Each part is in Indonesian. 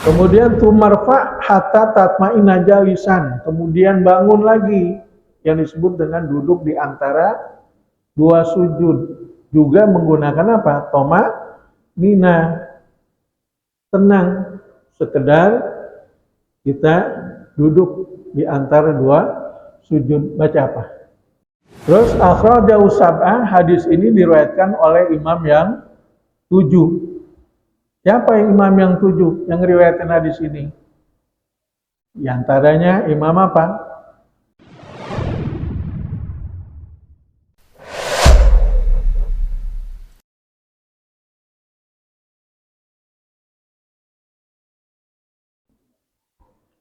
Kemudian tumarfa hatta tatma'inna jalisan. Kemudian bangun lagi yang disebut dengan duduk di antara dua sujud. Juga menggunakan apa? Toma nina, tenang. Sekedar kita duduk di antara dua sujud. Baca apa? Terus akhrajahu sab'ah, hadis ini diriwayatkan oleh imam yang 7. Siapa yang imam yang 7 yang riwayatkan hadis ini? Di antaranya imam apa?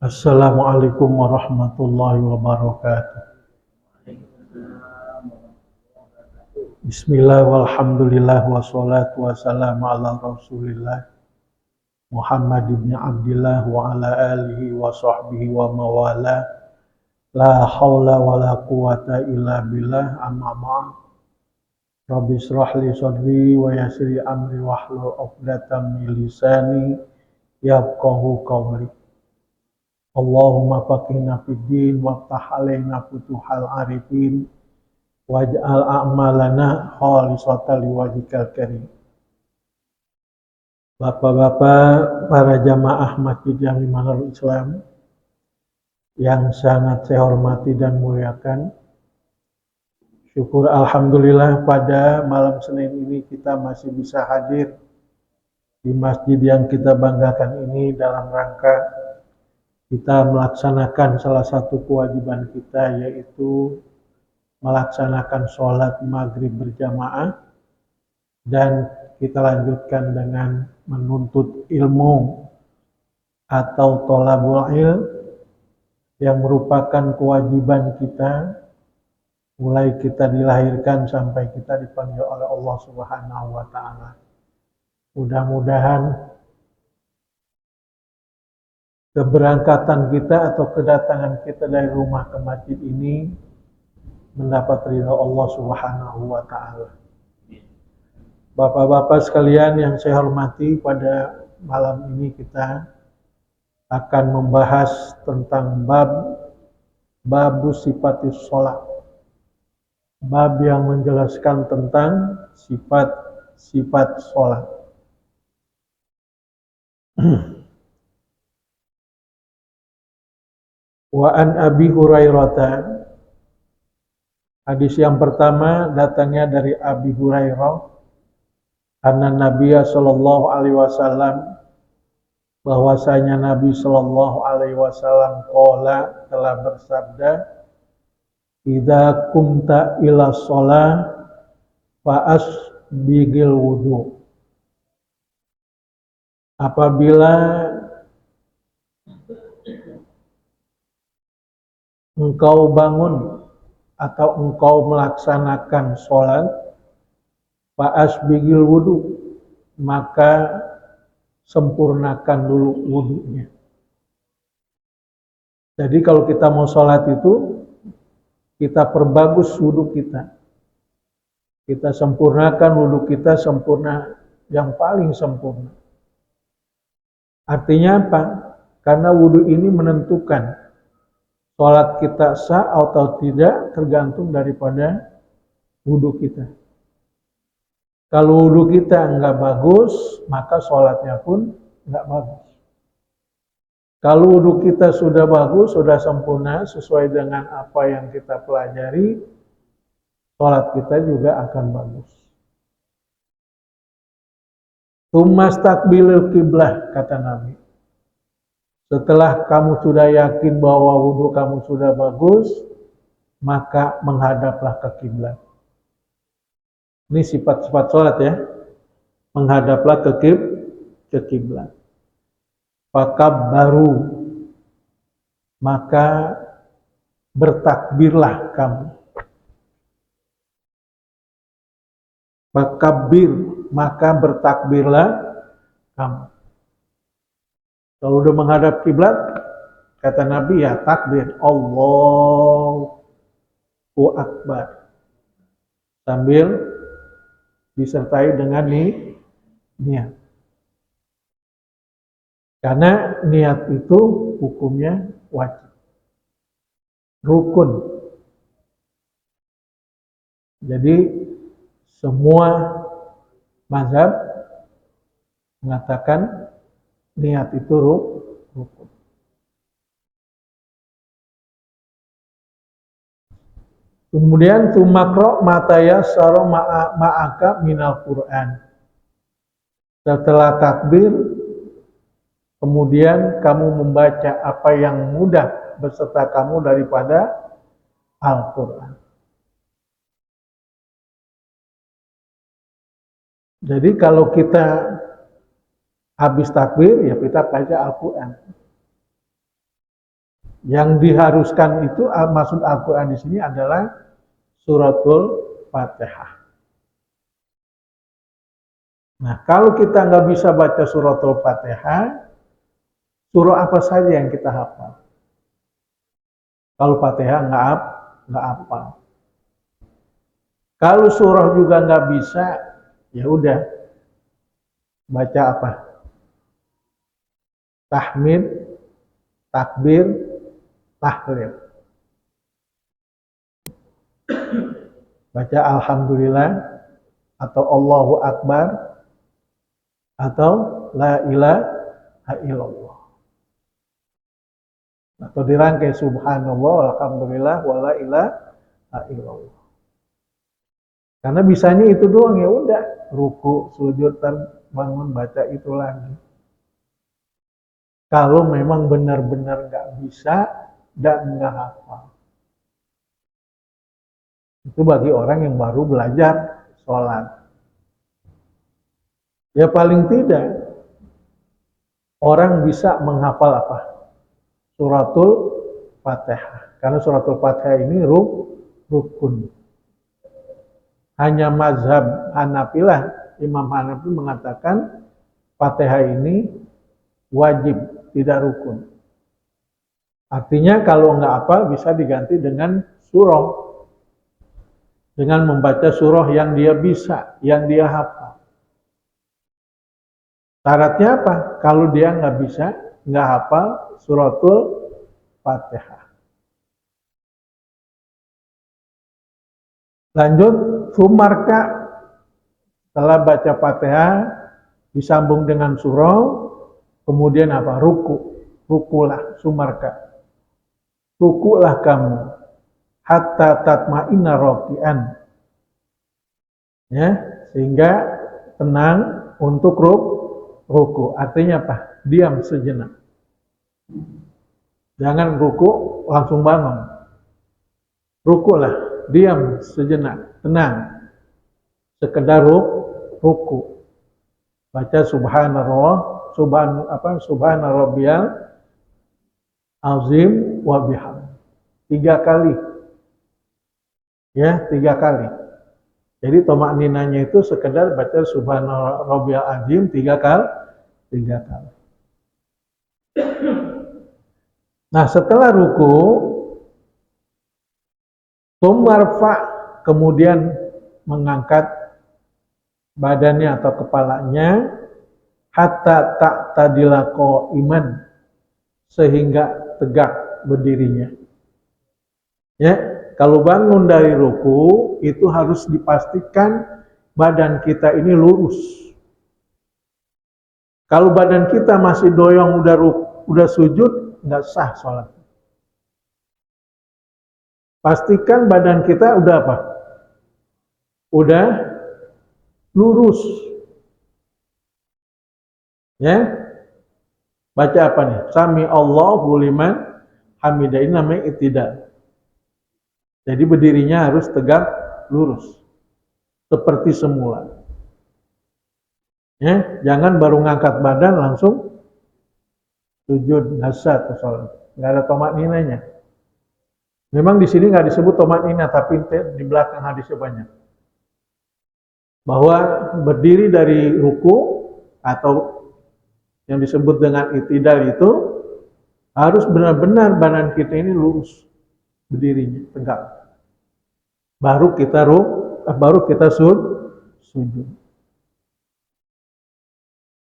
Assalamualaikum warahmatullahi wabarakatuh. Bismillah walhamdulillah wassalatu wassalamu ala rasulillah Muhammad ibn Abdillah wa ala alihi wa sahbihi wa mawala. La hawla wa la quwata illa billah, amma ba'd. Rabbi israh li sadri wa yassir amri wahlul 'uqdatam min lisani yafqahu qawli. Allahumma faqihna fid din waftah alaina futuhal arifin waj'al a'malana khalisatan liwajhikal karim. Bapak-bapak, para jamaah Masjid Jami Manarul Islam yang sangat saya hormati dan muliakan, syukur alhamdulillah pada malam Senin ini kita masih bisa hadir di masjid yang kita banggakan ini dalam rangka kita melaksanakan salah satu kewajiban kita, yaitu melaksanakan sholat maghrib berjamaah, dan kita lanjutkan dengan menuntut ilmu atau thalabul ilm yang merupakan kewajiban kita mulai kita dilahirkan sampai kita dipanggil oleh Allah Subhanahu wa taala. Mudah-mudahan keberangkatan kita atau kedatangan kita dari rumah ke masjid ini mendapat ridha Allah Subhanahu wa taala. Bapak-bapak sekalian yang saya hormati, pada malam ini kita akan membahas tentang bab sifatis sholat. Bab yang menjelaskan tentang sifat sholat. Wa an Abi Hurairah. Hadis yang pertama datangnya dari Abi Hurairah, anna Nabiya sallallahu alaihi wasallam, bahwasanya Nabi sallallahu alaihi wasallam qala, telah bersabda, idza kumta ila shalah fa asbigil wudu. Apabila engkau bangun atau engkau melaksanakan sholat, fa asbigil wudu, maka sempurnakan dulu wudunya. Jadi kalau kita mau sholat itu, kita perbagus wudu kita. Kita sempurnakan wudu kita, sempurna, yang paling sempurna. Artinya apa? Karena wudu ini menentukan sholat kita sah atau tidak, tergantung daripada wudu kita. Kalau wudu kita nggak bagus, maka sholatnya pun nggak bagus. Kalau wudu kita sudah bagus, sudah sempurna, sesuai dengan apa yang kita pelajari, sholat kita juga akan bagus. Tsumastaqbilul qiblah, kata Nabi. Setelah kamu sudah yakin bahwa wudu kamu sudah bagus, maka menghadaplah ke kiblat. Ini sifat-sifat sholat ya. Menghadaplah ke kiblat. Fakabbaru, maka bertakbirlah kamu. Fakabbir, maka bertakbirlah kamu. Kalau udah menghadap kiblat, kata Nabi ya takbir, Allahu Akbar, sambil disertai dengan niat. Karena niat itu hukumnya wajib, rukun. Jadi semua mazhab mengatakan niat itu rukun. Kemudian tumakro mataya saro ma'aka minal Quran. Setelah takbir, kemudian kamu membaca apa yang mudah beserta kamu daripada Al-Quran. Jadi kalau kita habis takbir, ya kita baca Al-Quran. Yang diharuskan itu, maksud Al-Quran di sini adalah suratul Fatihah. Nah, kalau kita nggak bisa baca suratul Fatihah, surah apa saja yang kita hafal? Kalau Fatihah nggak hafal. Kalau surah juga nggak bisa, ya udah baca apa? Tahmid, takbir, tahlil. Baca Alhamdulillah atau Allahu Akbar atau La ilaha illallah. Atau dirangkai Subhanallah, Alhamdulillah, wa la ilaha illallah. Karena bisanya itu doang, ya udah ruku, sujud, bangun, baca itu lagi. Kalau memang benar-benar nggak bisa dan nggak hafal. Itu bagi orang yang baru belajar sholat. Ya paling tidak, orang bisa menghafal apa? Suratul Fatihah. Karena suratul Fatihah ini rukun. Hanya mazhab Hanafilah, Imam Hanafi mengatakan Fatihah ini wajib, tidak rukun. Artinya kalau nggak hafal bisa diganti dengan surah. Dengan membaca surah yang dia bisa, yang dia hafal. Syaratnya apa? Kalau dia nggak bisa, nggak hafal suratul Fatihah. Lanjut, sumarka, setelah baca Fatihah, disambung dengan surah, kemudian apa? Rukulah, sumarka. Rukulah kamu. Hatta tatma'inna raki'an. Ya, sehingga tenang untuk ruku. Artinya apa? Diam sejenak. Jangan ruku langsung bangun. Rukulah, diam sejenak, tenang. Sekedar ruku. Baca subhanallah, subhana rabbiyal azim wa bihamd. 3 kali. Ya, 3 kali. Jadi tomak ninanya itu sekedar baca subhana rabbiyal azim 3 kali. 3 kali. Nah, setelah ruku, tumarfa, kemudian mengangkat badannya atau kepalanya, hatta tak tadilako iman, sehingga tegak berdirinya. Ya, kalau bangun dari ruku itu harus dipastikan badan kita ini lurus. Kalau badan kita masih doyong udah sujud, nggak sah sholat. Pastikan badan kita udah apa? Udah lurus. Ya, baca apa nih? Sami Allahu liman hamidah, ini namanya i'tidal. Jadi berdirinya harus tegak lurus, seperti semula. Ya, jangan baru ngangkat badan langsung sujud, nggak sah tuh sholat. Nggak ada tomak ninanya. Memang di sini nggak disebut tomak nina, tapi di belakang hadisnya banyak. Bahwa berdiri dari ruku atau yang disebut dengan i'tidal itu harus benar-benar badan kita ini lurus berdirinya, tegak. Baru kita sujud.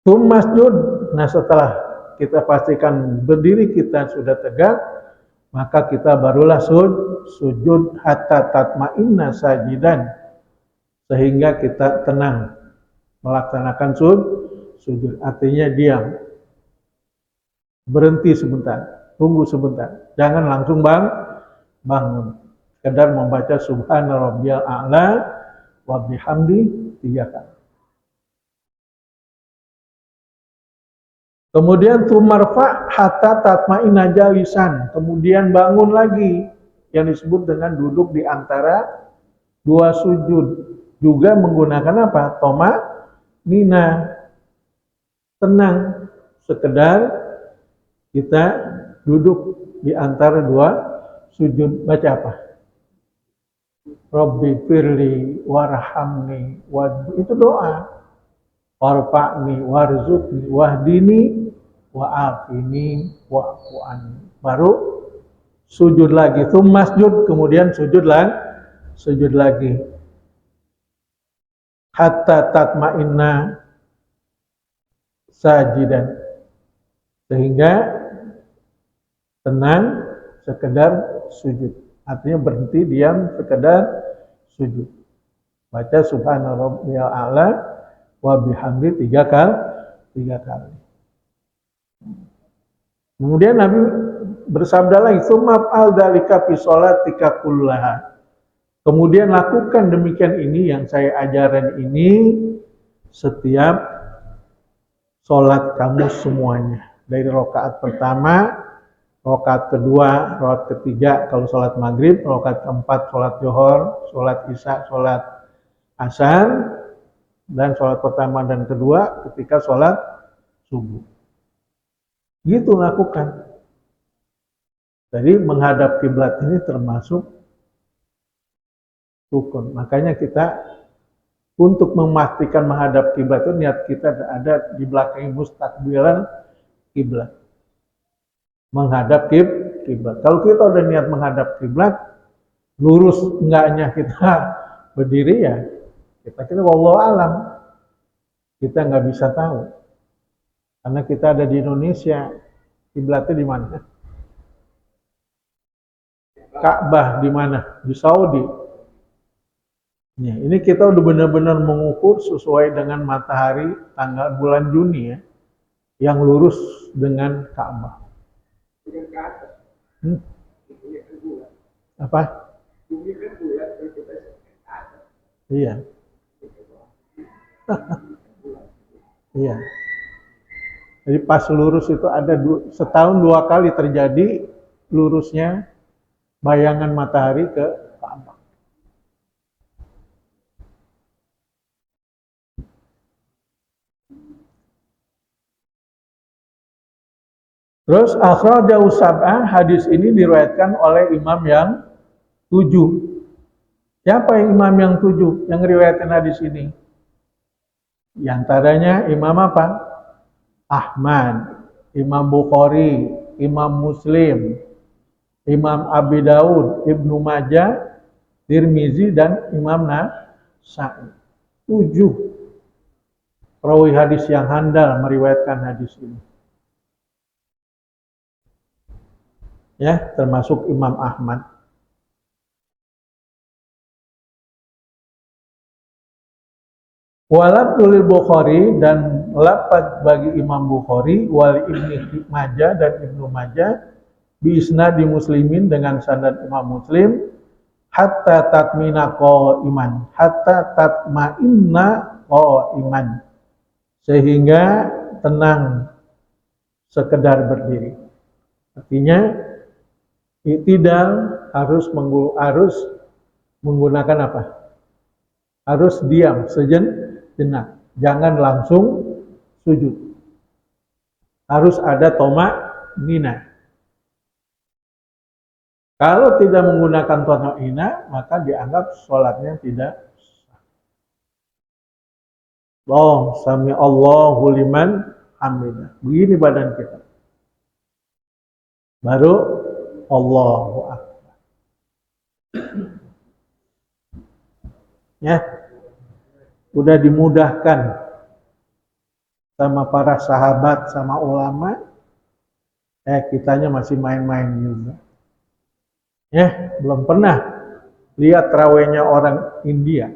Masjud. Nah, setelah kita pastikan berdiri kita sudah tegak, maka kita barulah sujud hatta tatma'inna sajidan, sehingga kita tenang melaksanakan sujud. Artinya diam, berhenti sebentar, tunggu sebentar, jangan langsung bangun. Sekedar membaca subhana rabbiyal a'la wa bihamdi 3 kali. Kemudian tumarfa hatta tatma'inna jalisan, kemudian bangun lagi, yang disebut dengan duduk di antara 2 sujud, juga menggunakan apa? Toma nina, tenang, sekedar kita duduk di antara 2 sujud. Baca apa? Rabbi firli warhamni, itu doa. Warfa'ni warzuqni wahdini wa'afini wa'fu anni. Baru sujud lagi, masjud, kemudian sujud lagi. Hatta tatma'inna sajidan, sehingga tenang, sekedar sujud. Artinya berhenti, diam, sekedar sujud. Baca subhana rabbiyal a'la wa bihamdi 3 kali. Kemudian Nabi bersabda lagi, "Tsumma fa'al dzalika fi sholatika kullaha." Kemudian lakukan demikian ini yang saya ajaran ini setiap sholat kamu semuanya. Dari rakaat pertama, rakaat kedua, rakaat ketiga kalau sholat maghrib, rakaat keempat sholat zuhur, sholat isya, sholat asar, dan sholat pertama dan kedua ketika sholat subuh. Gitu lakukan. Jadi menghadap kiblat ini termasuk rukun. Makanya kita untuk memastikan menghadap kiblat itu niat kita ada di belakang mustakbilan kiblat. Menghadap kiblat. Kalau kita udah niat menghadap kiblat, lurus enggaknya kita berdiri, ya kita wallahu alam, kita nggak bisa tahu karena kita ada di Indonesia. Kiblatnya di mana? Ka'bah di mana? Di Saudi. Ya, ini kita udah benar-benar mengukur sesuai dengan matahari tanggal bulan Juni ya, yang lurus dengan Ka'bah. Apa? Iya. Iya. Jadi pas lurus itu ada setahun 2 kali terjadi lurusnya bayangan matahari ke Ka'bah. Terus akhrajahu sab'ah, hadis ini diriwayatkan oleh imam yang 7. Siapa yang imam yang 7 yang riwayatkan hadis ini? Di antaranya Imam apa? Ahmad, Imam Bukhari, Imam Muslim, Imam Abi Daud, Ibnu Majah, Tirmizi, dan Imam Nasa'i. 7 perawi hadis yang handal meriwayatkan hadis ini. Ya, termasuk Imam Ahmad. Walabdul Bukhari, dan lafaz bagi Imam Bukhari, wal Ibnu Majah dan Ibnu Majah, bi isnadi Muslimin, dengan sanad Imam Muslim, hatta tatmina qaiman, hatta tatmainna qaiman, sehingga tenang sekedar berdiri. Artinya i'tidal harus menggunakan apa? Harus diam sejenak, jangan langsung sujud. Harus ada toma nina. Kalau tidak menggunakan toma nina, maka dianggap sholatnya tidak sah. Sami Allahu liman hamidah. Begini badan kita. Baru Allahu Akbar. Ya, udah dimudahkan sama para sahabat, sama ulama, Kitanya masih main-main juga. Belum pernah lihat terawihnya orang India.